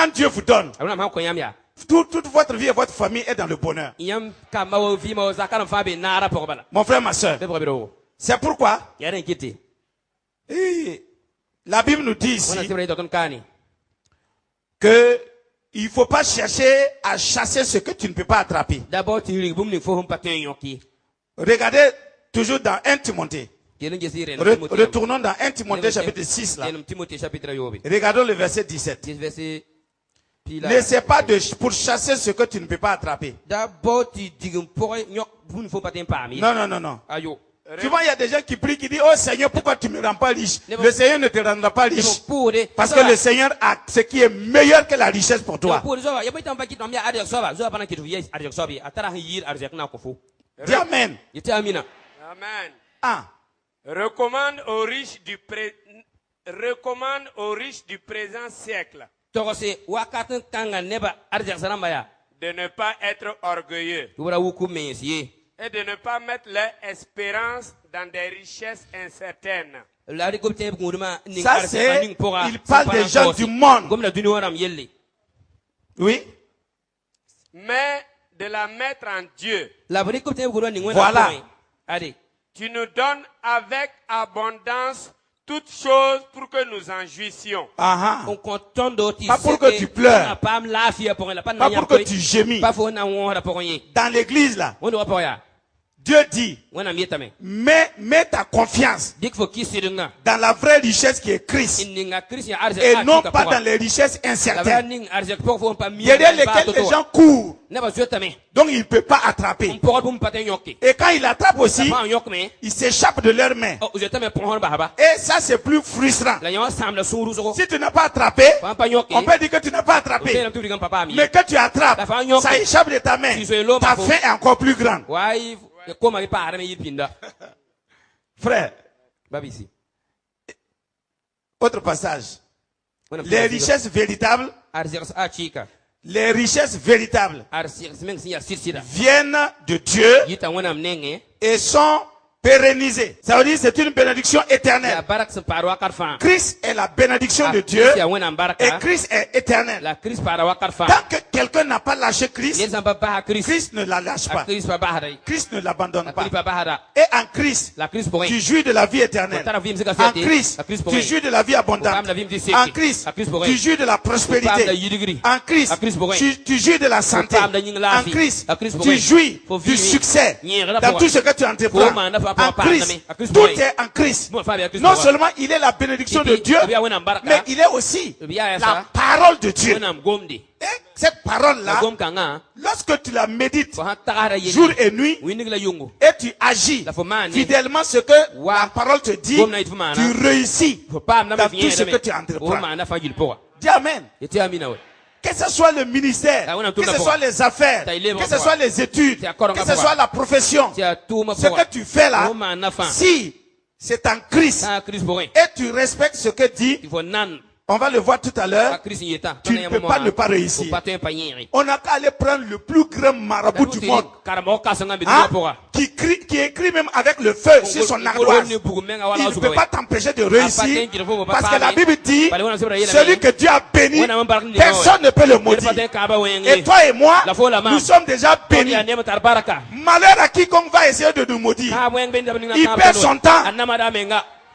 quand Dieu vous donne, toute votre vie et votre famille est dans le bonheur. Mon frère, ma soeur, c'est pourquoi la Bible nous dit ici que il ne faut pas chercher à chasser ce que tu ne peux pas attraper. Regardez toujours dans 1 Timothée. Retournons dans 1 Timothée chapitre 6 là. Regardons le verset 17. N'essaie pas pour chasser ce que tu ne peux pas attraper. Non. Tu vois, il y a des gens qui prient, qui disent, oh Seigneur, pourquoi tu ne me rends pas riche? Le Seigneur ne te rendra pas riche. Parce que le Seigneur a ce qui est meilleur que la richesse pour toi. Dis Amen. Amen. Ah. Recommande aux riches du présent siècle de ne pas être orgueilleux et de ne pas mettre leur espérance dans des richesses incertaines. Ça c'est, il parle des gens du monde. Oui. Mais de la mettre en Dieu. Voilà. Tu nous donnes avec abondance toutes choses pour que nous en jouissions. Pas pour que tu pleures. Pas pour que tu gémis. Dans l'église là, Dieu dit, mets ta confiance dans la vraie richesse qui est Christ et non pas dans les richesses incertaines derrière lesquelles les gens courent. Donc il ne peut pas attraper. Et quand il attrape aussi, il s'échappe de leurs mains. Et ça c'est plus frustrant. Si tu n'as pas attrapé, on peut dire que tu n'as pas attrapé. Mais que tu attrapes, ça échappe de ta main. Ta faim est encore plus grande. Frère, autre passage. Les richesses véritables viennent de Dieu et sont pérennisées. Ça veut dire c'est une bénédiction éternelle. Christ est la bénédiction de Dieu et Christ est éternel. Tant que quelqu'un n'a pas lâché Christ, Christ ne la lâche pas. Christ ne l'abandonne pas. Et en Christ, tu jouis de la vie éternelle. En Christ, tu jouis de la vie abondante. En Christ, tu jouis de la prospérité. En Christ, tu jouis de la santé. En Christ, tu jouis du succès dans tout ce que tu entreprends. En Christ, tout est en Christ. Non seulement il est la bénédiction de Dieu, mais il est aussi la parole de Dieu. Et cette parole-là, lorsque tu la médites jour et nuit, et tu agis fidèlement ce que la parole te dit, tu réussis dans tout ce que tu entreprends. Dis Amen. Que ce soit le ministère, que ce soit les affaires, que ce soit les études, que ce soit la profession, ce que tu fais là, si c'est en Christ et tu respectes ce que dit, on va le voir tout à l'heure, tu ne peux pas ne pas réussir. On n'a qu'à aller prendre le plus grand marabout du monde, qui écrit même avec le feu sur son ardoise. Il ne peut pas t'empêcher de réussir, parce que la Bible dit, celui que Dieu a béni, personne ne peut le maudire. Et toi et moi, nous sommes déjà bénis. Malheur à quiconque va essayer de nous maudire. Il perd son temps.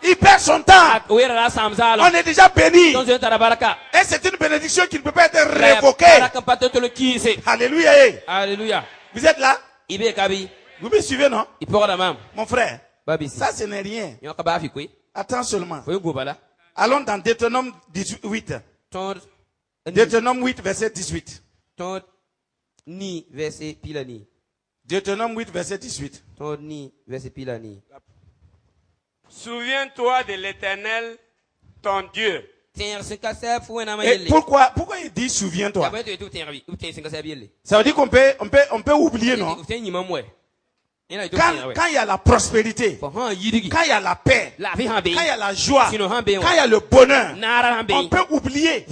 Il perd son temps. On est déjà béni. Et c'est une bénédiction qui ne peut pas être révoquée. Alléluia. Alléluia. Vous êtes là? Vous me suivez, non? Mon frère, ça ce n'est rien. Attends seulement. Allons dans Deutéronome 18. Deutéronome 8, verset 18. Deutéronome 8, verset 18. Souviens-toi de l'Éternel, ton Dieu. Et pourquoi il dit souviens-toi? Ça veut dire qu'on peut oublier, non? Quand il y a la prospérité, quand il y a la paix, quand il y a la joie, quand il y a le bonheur, on peut oublier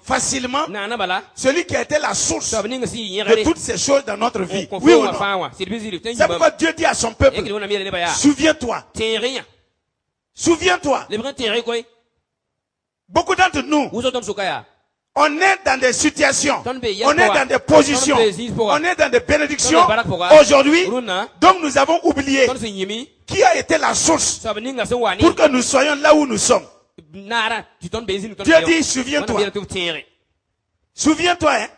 facilement celui qui a été la source de toutes ces choses dans notre vie. Oui ou non? C'est pourquoi Dieu dit à son peuple, souviens-toi. Souviens-toi. Beaucoup d'entre nous, On est dans des situations, on est dans des positions, on est dans des bénédictions aujourd'hui. Donc nous avons oublié qui a été la source pour que nous soyons là où nous sommes. Dieu dit, souviens-toi. Souviens-toi, hein.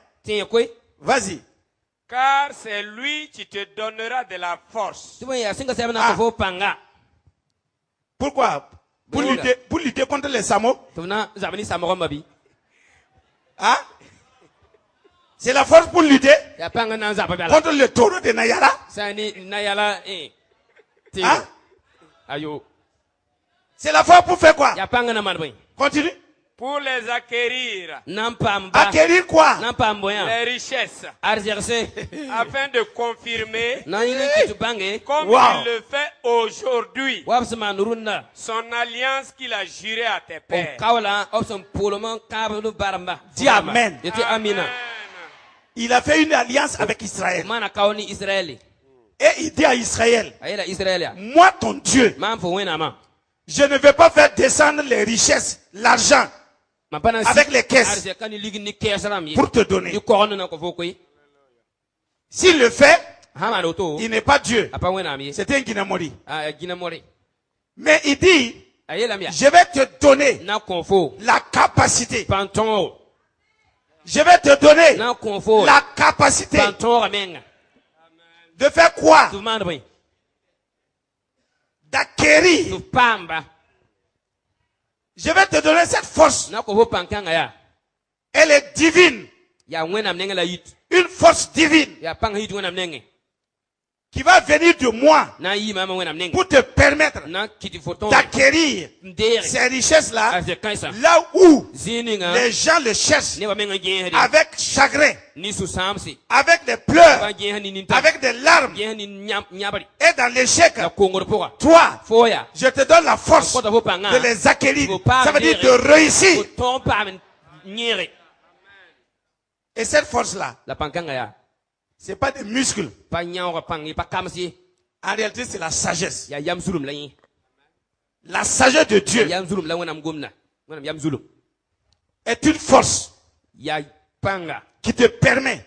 Vas-y. Car c'est lui qui te donnera de la force. Pourquoi? Pour lutter contre les Samo? Hein? C'est la force pour lutter contre le taureau de Nayara? Hein? C'est la force pour faire quoi? Continue. Pour les acquérir. Acquérir quoi? Les richesses. Afin de confirmer, comme il le fait aujourd'hui, son alliance qu'il a jurée à tes pères. Dis Amen. Il a fait une alliance avec Israël. Et il dit à Israël, moi ton Dieu, je ne vais pas faire descendre les richesses, l'argent, avec les caisses pour te donner. S'il le fait, il n'est pas Dieu. C'est un Guinémori. Mais il dit, je vais te donner la capacité. Je vais te donner la capacité de faire quoi? D'acquérir. Je vais te donner cette force. Elle est divine. Une force divine qui va venir de moi pour te permettre d'acquérir ces richesses-là là où les gens le cherchent avec chagrin, avec des pleurs, avec des larmes et dans l'échec. Toi, je te donne la force de les acquérir. Ça veut dire de réussir. Et cette force-là, c'est pas des muscles. En réalité, c'est la sagesse. La sagesse de Dieu est une force qui te permet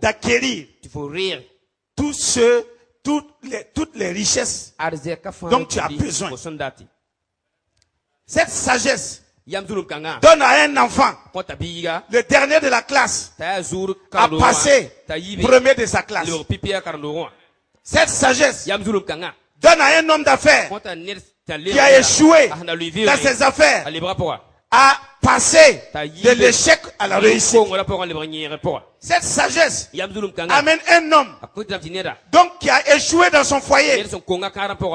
d'acquérir toutes les richesses dont tu as besoin. Cette sagesse donne à un enfant, le dernier de la classe, à passer premier de sa classe. Cette sagesse donne à un homme d'affaires qui a échoué dans ses affaires à passer de l'échec à la réussite. Cette sagesse amène un homme donc qui a échoué dans son foyer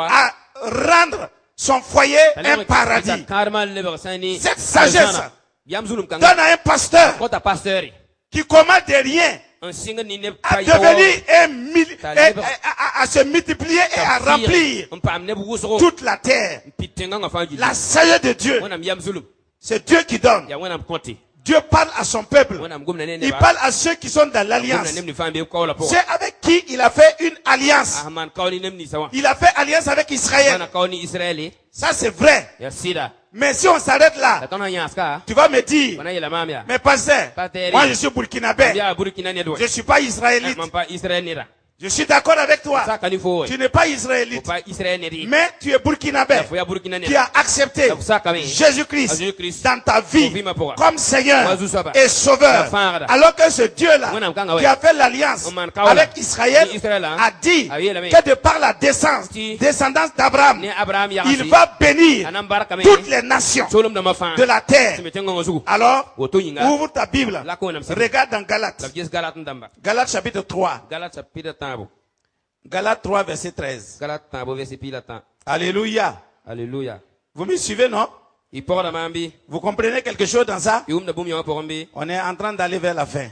à rendre son foyer un paradis. Cette sagesse donne à un pasteur qui commence de rien à devenir à se multiplier et à remplir toute la terre. La sagesse de Dieu, c'est Dieu qui donne. Dieu parle à son peuple. Il parle à ceux qui sont dans l'alliance. C'est avec qui il a fait une alliance. Il a fait alliance avec Israël. Ça c'est vrai. Mais si on s'arrête là, tu vas me dire, mais pasteur, moi je suis burkinabé. Je ne suis pas israélite. Je suis d'accord avec toi. Tu n'es pas israélite. Mais tu es burkinabé. Tu as accepté Jésus-Christ dans ta vie comme Seigneur et Sauveur. Alors que ce Dieu-là qui a fait l'alliance avec Israël a dit que de par la descendance d'Abraham, il va bénir toutes les nations de la terre. Alors, ouvre ta Bible. Regarde dans Galates. Galates chapitre 3. Galates 3, verset 13. Alléluia. Alléluia. Vous me suivez, non? Vous comprenez quelque chose dans ça? On est en train d'aller vers la fin.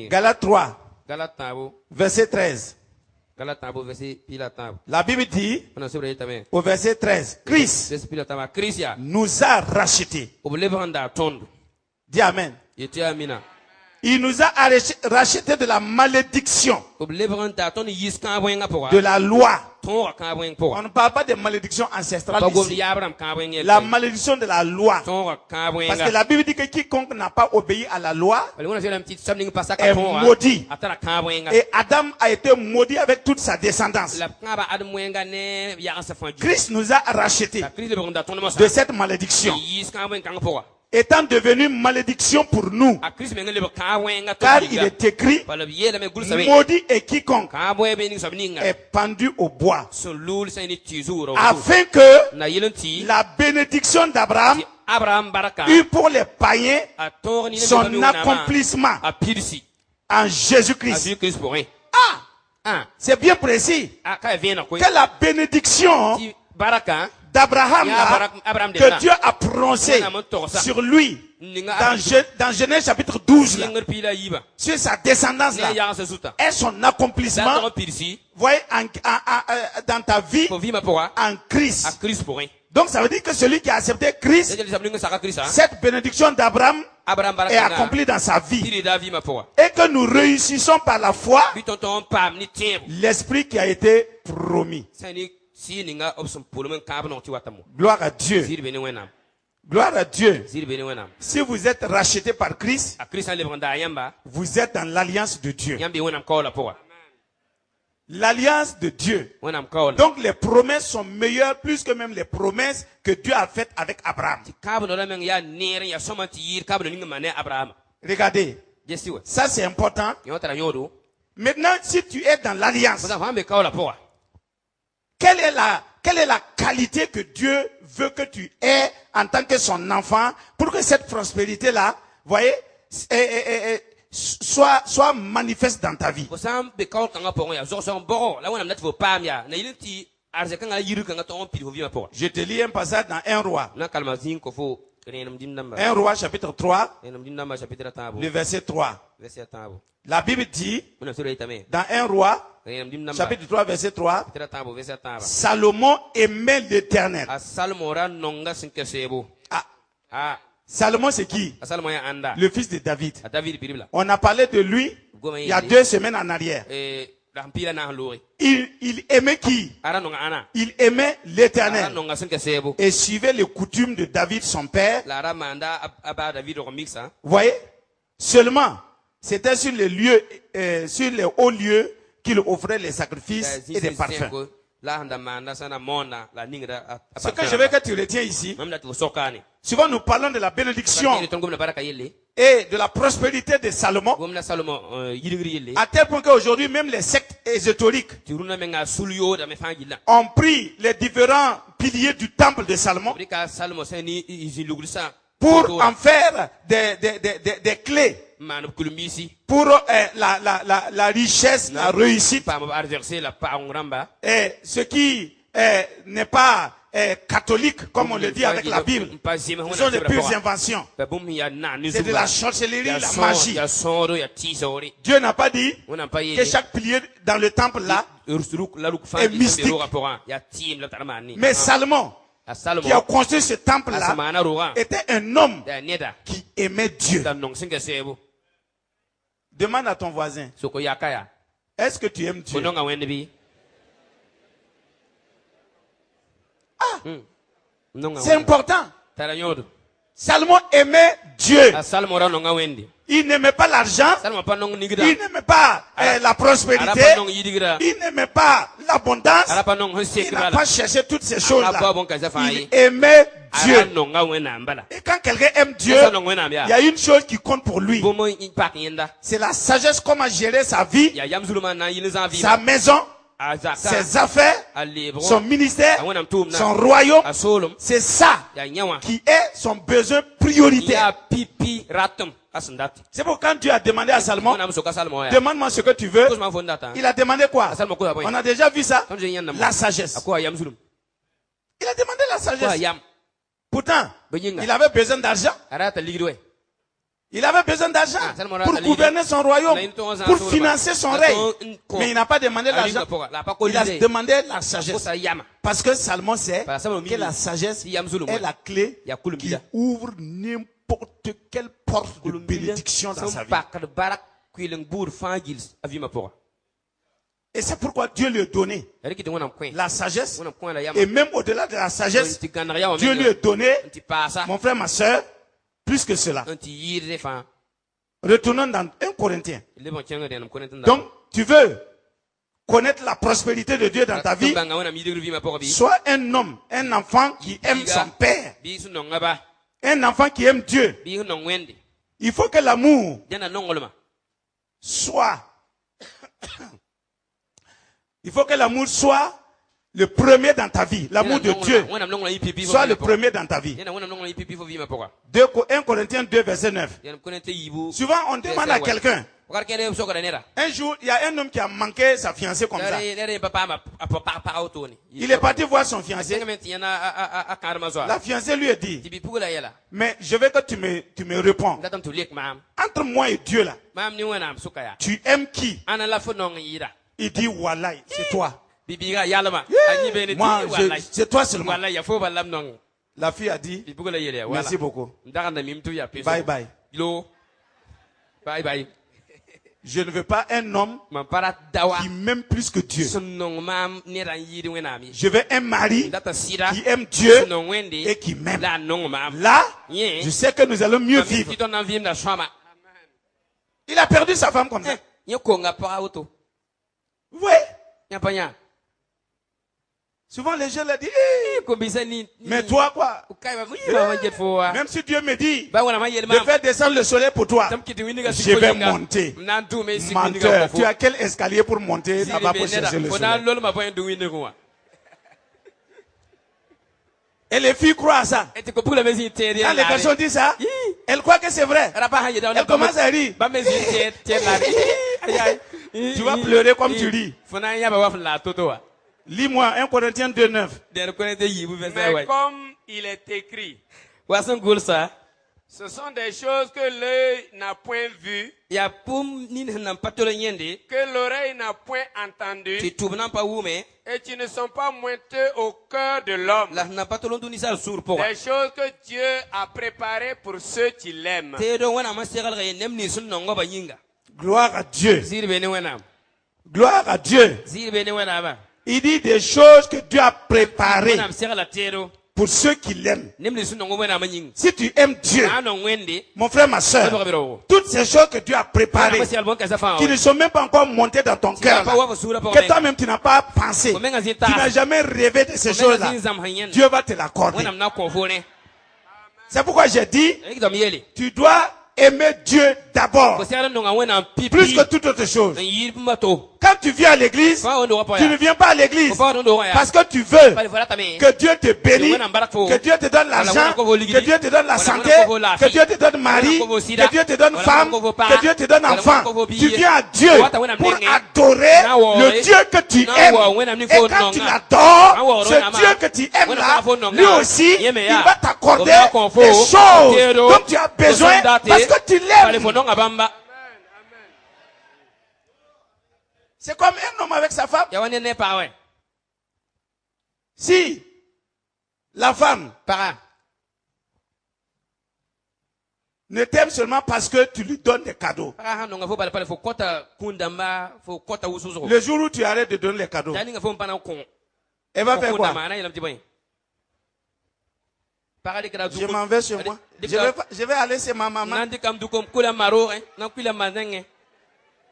Galates 3, verset 13. La Bible dit, au verset 13, Christ nous a rachetés. Dis Amen. Il nous a rachetés de la malédiction de la loi On ne parle pas de malédiction ancestrale ici. La malédiction de la loi. Parce que la Bible dit que quiconque n'a pas obéi à la loi est maudit. Et Adam a été maudit avec toute sa descendance. Christ nous a rachetés de cette malédiction, étant devenu malédiction pour nous, car il est écrit, maudit est quiconque est pendu au bois, afin que la bénédiction d'Abraham eût pour les païens son accomplissement en Jésus-Christ. C'est bien précis que la bénédiction d'Abraham que Dieu a prononcé sur lui dans Genèse chapitre 12 là, sur sa descendance là, est son accomplissement, voyez, dans ta vie en Christ. Donc ça veut dire que celui qui a accepté Christ, cette bénédiction d'Abraham est accomplie dans sa vie, et que nous réussissons par la foi l'esprit qui a été promis. Gloire à Dieu. Gloire à Dieu. Si vous êtes racheté par Christ, vous êtes dans l'alliance de Dieu. L'alliance de Dieu. Donc les promesses sont meilleures plus que même les promesses que Dieu a faites avec Abraham. Regardez. Ça c'est important. Maintenant, si tu es dans l'alliance, quelle est la qualité que Dieu veut que tu aies en tant que son enfant pour que cette prospérité-là, voyez, soit manifeste dans ta vie? Je te lis un passage dans 1 Roi. 1 Roi chapitre 3, le verset 3. La Bible dit, dans 1 Roi, chapitre 3, verset 3, Salomon aimait l'Éternel. Salomon c'est qui? Le fils de David. On a parlé de lui il y a 2 semaines en arrière. Il aimait qui? Il aimait l'Éternel et suivait les coutumes de David son père. Vous voyez? Seulement, c'était sur les lieux, sur les hauts lieux qu'il offrait les sacrifices et des parfums. Ce que je veux que tu retiens ici, souvent nous parlons de la bénédiction et de la prospérité de Salomon, à tel point qu'aujourd'hui même les sectes ésotériques ont pris les différents piliers du temple de Salomon pour en faire des clés pour la richesse, la réussite. Et ce qui n'est pas catholique, comme on le dit avec la Bible, ce sont des pures inventions. C'est de la sorcellerie, la magie. Dieu n'a pas dit que chaque pilier dans le temple là est mystique. Mais Salomon, qui a construit ce temple là, était un homme qui aimait Dieu. Demande à ton voisin, est-ce que tu aimes Dieu? C'est important. Salomon aimait Dieu. Il n'aimait pas l'argent. Il n'aimait pas la prospérité. Il n'aimait pas l'abondance. Il n'a pas cherché toutes ces choses-là. Il aimait Dieu. Et quand quelqu'un aime Dieu, il y a une chose qui compte pour lui. C'est la sagesse, comment gérer sa vie, sa maison, ses affaires, son ministère, son royaume. C'est ça qui est son besoin prioritaire. C'est pourquoi quand Dieu a demandé à Salomon, demande-moi ce que tu veux, il a demandé quoi? On a déjà vu ça. La sagesse. Il a demandé la sagesse. Pourtant, il avait besoin d'argent. Il avait besoin d'argent pour gouverner son royaume, pour financer son règne. Mais il n'a pas demandé l'argent. Il a demandé la sagesse. Parce que Salomon sait que la sagesse est la clé qui ouvre n'importe quelle porte de bénédiction dans sa vie. Et c'est pourquoi Dieu lui a donné la sagesse. Et même au-delà de la sagesse, Dieu lui a donné, mon frère, ma soeur, plus que cela. Retournons dans 1 Corinthiens. Donc, tu veux connaître la prospérité de Dieu dans ta vie, sois un homme, un enfant qui aime son père, un enfant qui aime Dieu. Il faut que l'amour soit le premier dans ta vie. L'amour de Dieu soit le premier dans ta vie. 1 Corinthiens 2, verset 9. Souvent, on demande à quelqu'un. Un jour, il y a un homme qui a manqué sa fiancée comme ça. Il est parti voir son fiancé. La fiancée lui a dit, mais je veux que tu me réponds. Entre moi et Dieu là, tu aimes qui? Il dit, Wallah, c'est toi. Moi, c'est toi seulement. La fille a dit, merci beaucoup. Bye bye. Bye bye. Je ne veux pas un homme qui m'aime plus que Dieu. Je veux un mari qui aime Dieu et qui m'aime. Là, je sais que nous allons mieux vivre. Il a perdu sa femme comme ça. Oui. Souvent les gens le disent, mais toi quoi? Même si Dieu me dit de faire descendre le soleil pour toi, je vais monter. Menteur, tu as quel escalier pour monter là-bas pour chercher le soleil? Et les filles croient à ça. Quand les personnes disent ça, elles croient que c'est vrai. Elles commencent à rire. Tu vas pleurer comme tu ris. Lis-moi 1 Corinthiens 2, 9. Mais comme il est écrit, ce sont des choses que l'œil n'a point vues, que l'oreille n'a point entendues, et qui ne sont pas montées au cœur de l'homme. Des choses que Dieu a préparées pour ceux qui l'aiment. Gloire à Dieu. Gloire à Dieu. Il dit des choses que Dieu a préparées pour ceux qui l'aiment. Si tu aimes Dieu, mon frère, ma soeur, toutes ces choses que Dieu a préparées, qui ne sont même pas encore montées dans ton cœur, que toi-même tu n'as pas pensé, tu n'as jamais rêvé de ces choses-là, Dieu va te l'accorder. C'est pourquoi j'ai dit, tu dois aimer Dieu d'abord, plus que toute autre chose. Quand tu viens à l'église, tu ne viens pas à l'église parce que tu veux que Dieu te bénisse, que Dieu te donne l'argent, que Dieu te donne la santé, que Dieu te donne mari, que Dieu te donne femme, que Dieu te donne enfant. Tu viens à Dieu pour adorer le Dieu que tu aimes. Et quand tu l'adores, ce Dieu que tu aimes là, lui aussi, il va t'accorder des choses dont tu as besoin parce que tu l'aimes. C'est comme un homme avec sa femme. Si la femme ne t'aime seulement parce que tu lui donnes des cadeaux, le jour où tu arrêtes de donner les cadeaux, elle va faire quoi? Je m'en vais chez moi. Je vais aller chez ma maman.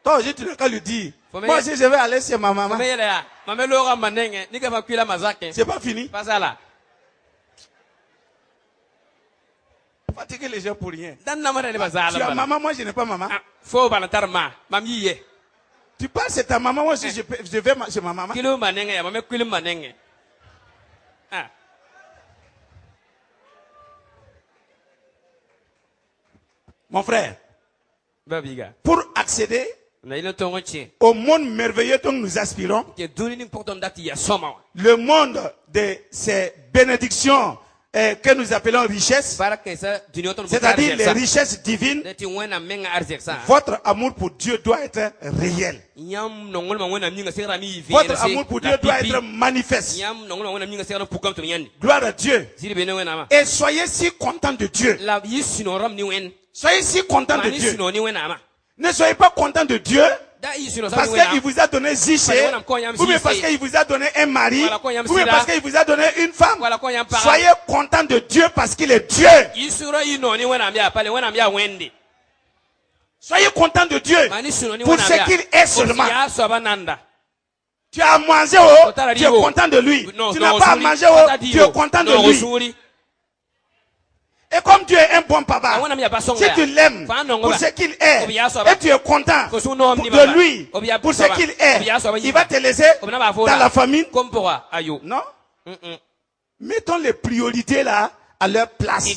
Toi aussi, tu n'as qu'à lui dire. Moi aussi, je vais aller chez ma maman. C'est pas fini. Fatiguer les gens pour rien. Tu as maman, moi je n'ai pas maman. Tu parles, c'est ta maman, moi aussi je vais chez ma maman. Mon frère, pour accéder au monde merveilleux dont nous aspirons, le monde de ces bénédictions que nous appelons richesses, c'est-à-dire les richesses divines, votre amour pour Dieu doit être réel. Votre amour pour Dieu doit être manifeste. Gloire à Dieu. Et soyez si contents de Dieu. Soyez si contents de Dieu. Ne soyez pas contents de Dieu parce qu'il vous a donné Ziché, ou bien parce qu'il vous a donné un mari, ou bien parce qu'il vous a donné une femme. Soyez content de Dieu parce qu'il est Dieu. Soyez content de Dieu pour ce qu'il est seulement. Tu as mangé, tu es content de lui. Tu n'as pas mangé, tu es content de lui. Et comme Dieu est un bon papa, si tu l'aimes pour ce qu'il est, et tu es content de lui pour ce qu'il est, il va te laisser dans la famine. Non? Mettons les priorités là à leur place.